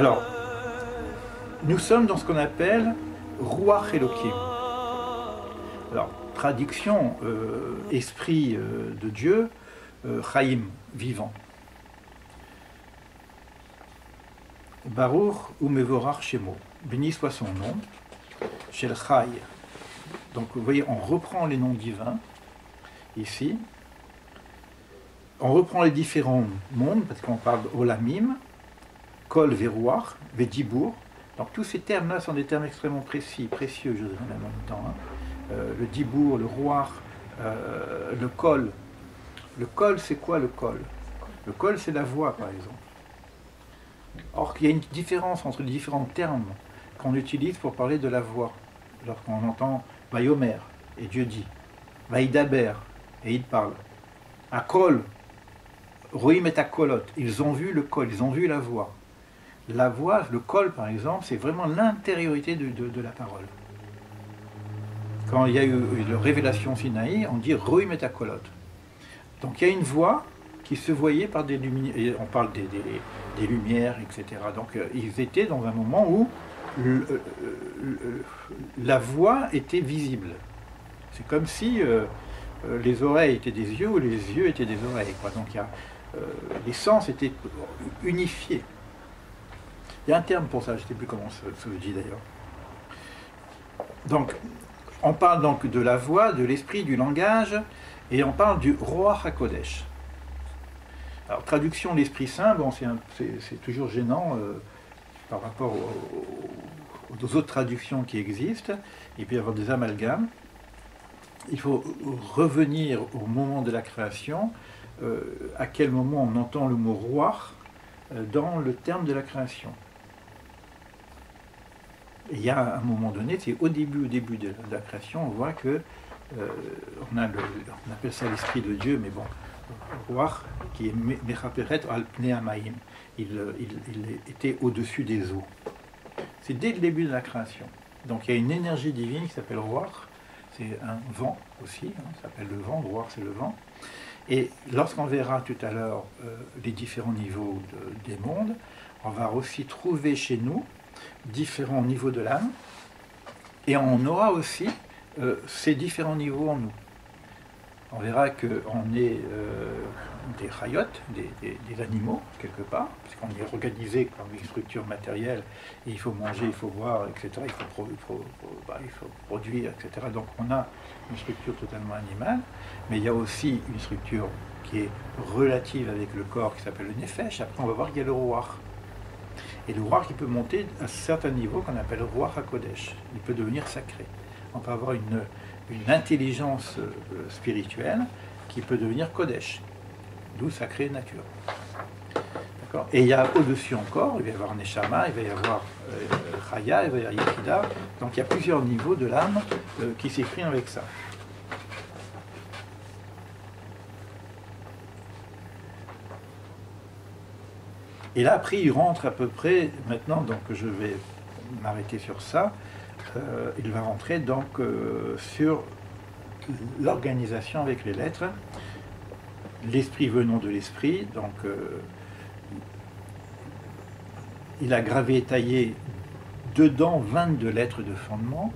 Alors, nous sommes dans ce qu'on appelle Ruach Elokim. Alors, traduction, esprit de Dieu, Chaim, vivant. Baruch umevorach shemo, béni soit son nom, Shel Chai. Donc vous voyez, on reprend les noms divins, ici. On reprend les différents mondes, parce qu'on parle d'Olamim, Kol Veruach, Vedibur. Donc tous ces termes-là sont des termes extrêmement précieux, je dirais en même temps. Hein. Le Dibur, le Ruach, le Kol. Le Kol, c'est quoi le Kol? Le Kol, c'est la voix, par exemple. Or, il y a une différence entre les différents termes qu'on utilise pour parler de la voix. Lorsqu'on entend Vayomer, et Dieu dit, Vaïdaber, et il parle. Akol, Roim et Akolot, ils ont vu le Kol, ils ont vu la voix. La voix, le Kol par exemple, c'est vraiment l'intériorité de la parole. Quand il y a eu la révélation Sinaï, on dit Roim et Akolot. Donc il y a une voix qui se voyait par des lumières, on parle des lumières, etc. Donc ils étaient dans un moment où la voix était visible. C'est comme si les oreilles étaient des yeux ou les yeux étaient des oreilles, quoi. Donc les sens étaient unifiés. Il y a un terme pour ça, je ne sais plus comment ça se dit d'ailleurs. Donc, on parle donc de la voix, de l'esprit, du langage, et on parle du Ruach HaKodesh. Alors, traduction l'Esprit Saint, bon, c'est toujours gênant par rapport aux autres traductions qui existent. Il peut y avoir des amalgames. Il faut revenir au moment de la création, à quel moment on entend le mot Ruach dans le terme de la création. Et il y a un moment donné, c'est au début de la création, on voit que on appelle ça l'Esprit de Dieu, mais bon, Ruach, qui est Mechaperet al Pnei Hamayim, il était au-dessus des eaux. C'est dès le début de la création. Donc il y a une énergie divine qui s'appelle Ruach, c'est un vent aussi, hein, ça s'appelle le vent, Ruach c'est le vent. Et lorsqu'on verra tout à l'heure les différents niveaux des mondes, on va aussi trouver chez nous différents niveaux de l'âme, et on aura aussi ces différents niveaux en nous. On verra qu'on est des chayot, des animaux, quelque part, puisqu'on est organisé comme une structure matérielle, et il faut manger, il faut boire, etc., il faut produire, etc. Donc on a une structure totalement animale, mais il y a aussi une structure qui est relative avec le corps, qui s'appelle le nefesh. Après on va voir qu'il y a le Ruach. Et le Ruach, il peut monter à certains niveaux qu'on appelle Ruach HaKodesh. Il peut devenir sacré. On peut avoir une intelligence spirituelle qui peut devenir Kodesh, d'où sacré nature. D'accord. Et il y a au-dessus encore, il va y avoir Neshama, il va y avoir Chaya, il va y avoir Yechida. Donc il y a plusieurs niveaux de l'âme qui s'expriment avec ça. Et là, après, il rentre à peu près, maintenant, donc je vais m'arrêter sur ça, il va rentrer donc sur l'organisation avec les lettres, l'esprit venant de l'esprit, donc il a gravé et taillé dedans 22 lettres de fondement,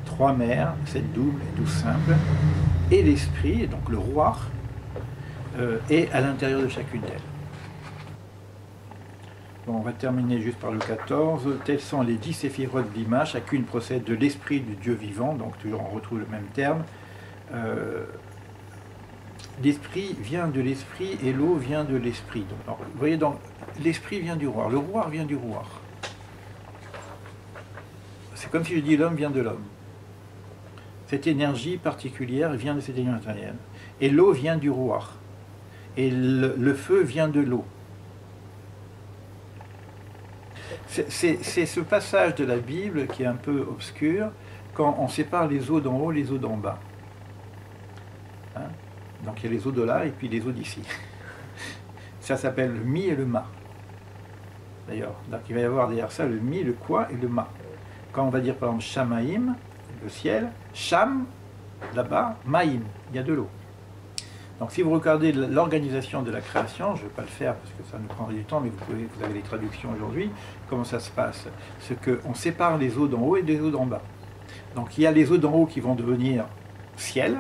3 mères, 7 doubles et 12 simples, et l'esprit, donc le Ruach, est à l'intérieur de chacune d'elles. Bon, on va terminer juste par le 14. Tels sont les 10 séphirotes d'Ima, chacune procède de l'esprit du Dieu vivant, donc toujours on retrouve le même terme. L'esprit vient de l'esprit et l'eau vient de l'esprit. Vous voyez, donc l'esprit vient du roi, le roi vient du roi. C'est comme si je dis l'homme vient de l'homme. Cette énergie particulière vient de cette énergie matérielle. Et l'eau vient du roi. Et le feu vient de l'eau. C'est ce passage de la Bible qui est un peu obscur, quand on sépare les eaux d'en haut, les eaux d'en bas. Hein? Donc il y a les eaux de là et puis les eaux d'ici. Ça s'appelle le mi et le ma. D'ailleurs, donc il va y avoir derrière ça le mi, le quoi et le ma. Quand on va dire par exemple Shamaïm, le ciel, Sham, là-bas, Maïm, il y a de l'eau. Donc si vous regardez l'organisation de la création, je ne vais pas le faire parce que ça nous prendrait du temps, mais vous avez les traductions aujourd'hui, comment ça se passe? C'est qu'on sépare les eaux d'en haut et les eaux d'en bas. Donc il y a les eaux d'en haut qui vont devenir ciel.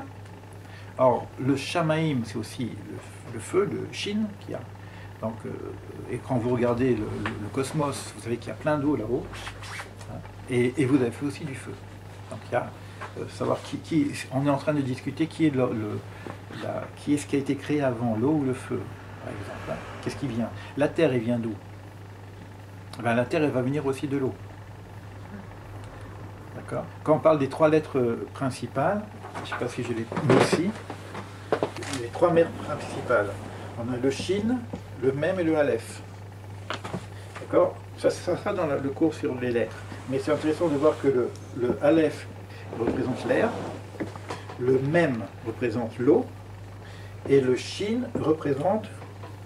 Or, le Shamaïm, c'est aussi le feu, le Shin qu'il y a. Donc, et quand vous regardez le cosmos, vous savez qu'il y a plein d'eau là-haut. Hein, et vous avez fait aussi du feu. Donc il y a savoir on est en train de discuter qui est ce qui a été créé avant, l'eau ou le feu, par exemple. Hein. Qu'est-ce qui vient? La terre, elle vient d'où? Ben, la terre, elle va venir aussi de l'eau. D'accord? Quand on parle des 3 lettres principales, je ne sais pas si je les mis aussi, les 3 lettres principales. On a le Shin, le Mem et le Aleph. D'accord? Ça sera dans le cours sur les lettres. Mais c'est intéressant de voir que le Aleph représente l'air, le Mem représente l'eau, et le Shin représente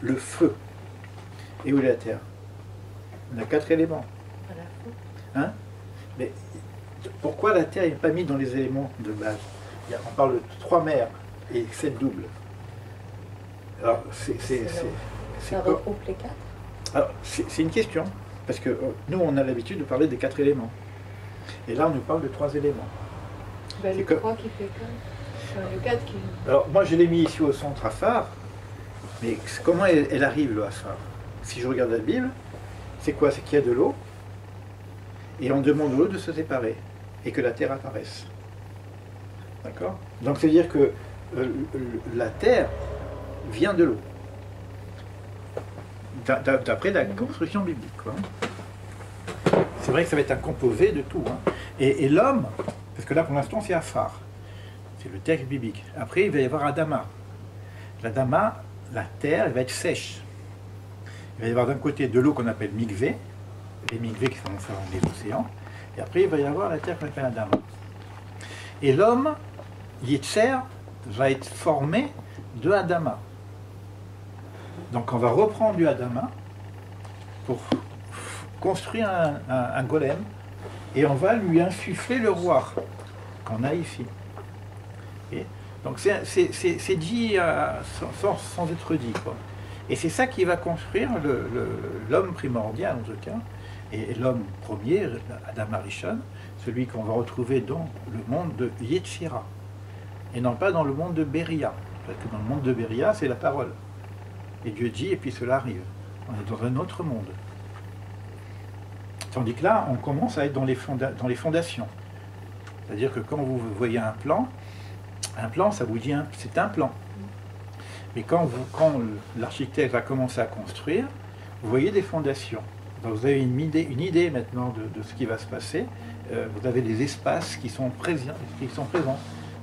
le feu. Et où est la terre? On a 4 éléments. Hein? Mais pourquoi la terre n'est pas mise dans les éléments de base? On parle de 3 mers et 7 doubles. Alors, ça regroupe les 4? Alors, c'est une question, parce que nous, on a l'habitude de parler des 4 éléments. Et là, on nous parle de 3 éléments. Ben, le 3 qui fait 4. Le 4 qui... Alors, moi, je l'ai mis ici au centre Afar, mais comment elle arrive, le Afar? Si je regarde la Bible, c'est quoi? C'est qu'il y a de l'eau, et on demande l'eau de se séparer, et que la terre apparaisse. D'accord? Donc, c'est-à-dire que la terre vient de l'eau. D'après la construction biblique. Quoi. C'est vrai que ça va être un composé de tout. Hein. Et l'homme, parce que là pour l'instant c'est Afar, c'est le texte biblique. Après il va y avoir Adama. L'Adama, la terre, elle va être sèche. Il va y avoir d'un côté de l'eau qu'on appelle Mikvé, les Mikvés qui sont dans les océans, et après il va y avoir la terre qu'on appelle Adama. Et l'homme, Yetzer, va être formé de Adama. Donc on va reprendre du Adama pour construire un golem et on va lui insuffler le roi qu'on a ici. Et donc c'est dit sans être dit. Quoi. Et c'est ça qui va construire l'homme primordial en tout cas, et l'homme premier, Adam Arishon, celui qu'on va retrouver dans le monde de Yetzira, et non pas dans le monde de Beria. Parce que dans le monde de Beria, c'est la parole. Et Dieu dit, et puis cela arrive. On est dans un autre monde. Tandis que là, on commence à être dans les fondations. C'est-à-dire que quand vous voyez un plan, ça vous dit, c'est un plan. Mais quand l'architecte va commencer à construire, vous voyez des fondations. Donc vous avez une idée maintenant de ce qui va se passer. Vous avez des espaces qui sont présents.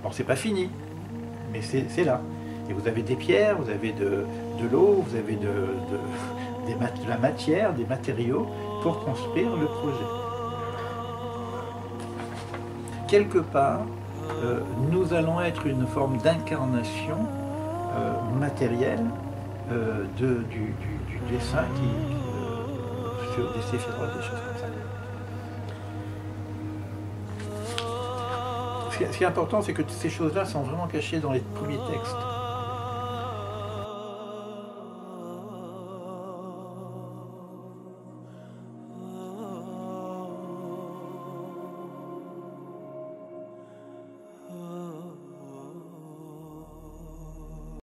Alors c'est pas fini, mais c'est là. Et vous avez des pierres, vous avez de l'eau, vous avez de la matière, des matériaux pour construire le projet. Quelque part, nous allons être une forme d'incarnation matérielle du dessin sur des séphirotes, des choses comme ça. Ce qui est important, c'est que ces choses-là sont vraiment cachées dans les premiers textes.